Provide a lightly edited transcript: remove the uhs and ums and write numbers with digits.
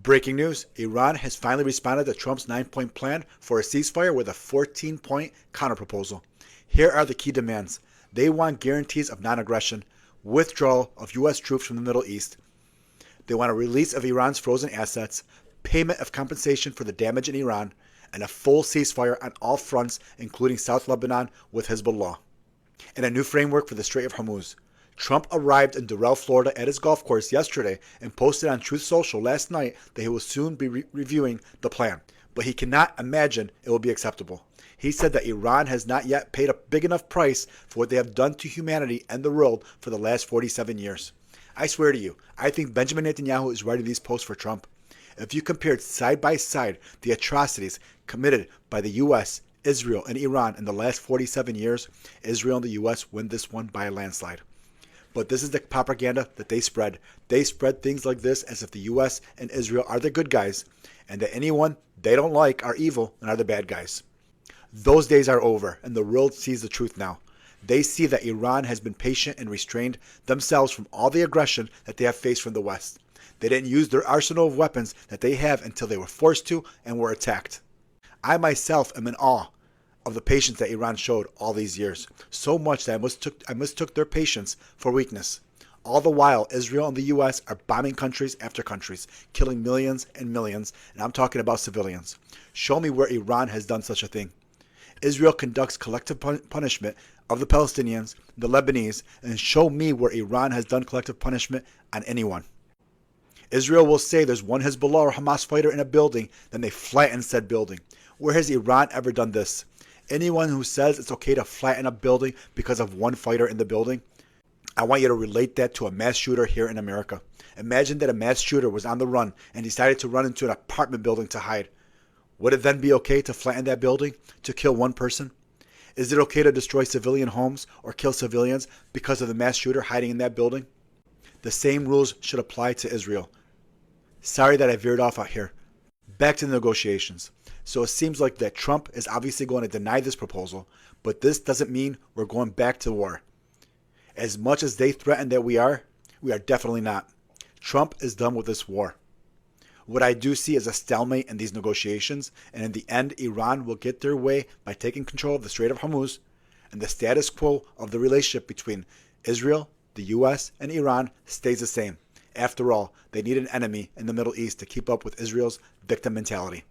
Breaking news, Iran has finally responded to Trump's 9-point plan for a ceasefire with a 14-point counterproposal. Here are the key demands. They want guarantees of non-aggression, withdrawal of U.S. troops from the Middle East. They want a release of Iran's frozen assets, payment of compensation for the damage in Iran, and a full ceasefire on all fronts, including South Lebanon with Hezbollah. And a new framework for the Strait of Hormuz. Trump arrived in Doral, Florida at his golf course yesterday and posted on Truth Social last night that he will soon be reviewing the plan. But he cannot imagine it will be acceptable. He said that Iran has not yet paid a big enough price for what they have done to humanity and the world for the last 47 years. I swear to you, I think Benjamin Netanyahu is writing these posts for Trump. If you compared side by side the atrocities committed by the U.S., Israel, and Iran in the last 47 years, Israel and the U.S. win this one by a landslide. But this is the propaganda that they spread. They spread things like this as if the U.S. and Israel are the good guys, and that anyone they don't like are evil and are the bad guys. Those days are over, and the world sees the truth now. They see that Iran has been patient and restrained themselves from all the aggression that they have faced from the West. They didn't use their arsenal of weapons that they have until they were forced to and were attacked. I myself am in awe of the patience that Iran showed all these years, so much that I mistook their patience for weakness. All the while, Israel and the U.S. are bombing countries after countries, killing millions and millions, and I'm talking about civilians. Show me where Iran has done such a thing. Israel conducts collective punishment of the Palestinians, the Lebanese, and show me where Iran has done collective punishment on anyone. Israel will say there's one Hezbollah or Hamas fighter in a building, then they flatten said building. Where has Iran ever done this? Anyone who says it's okay to flatten a building because of one fighter in the building, I want you to relate that to a mass shooter here in America. Imagine that a mass shooter was on the run and decided to run into an apartment building to hide. Would it then be okay to flatten that building, to kill one person? Is it okay to destroy civilian homes or kill civilians because of the mass shooter hiding in that building? The same rules should apply to Israel. Sorry that I veered off out here. Back to the negotiations. So it seems like that Trump is obviously going to deny this proposal, but this doesn't mean we're going back to war. As much as they threaten that we are definitely not. Trump is done with this war. What I do see is a stalemate in these negotiations, and in the end, Iran will get their way by taking control of the Strait of Hormuz, and the status quo of the relationship between Israel, the U.S., and Iran stays the same. After all, they need an enemy in the Middle East to keep up with Israel's victim mentality.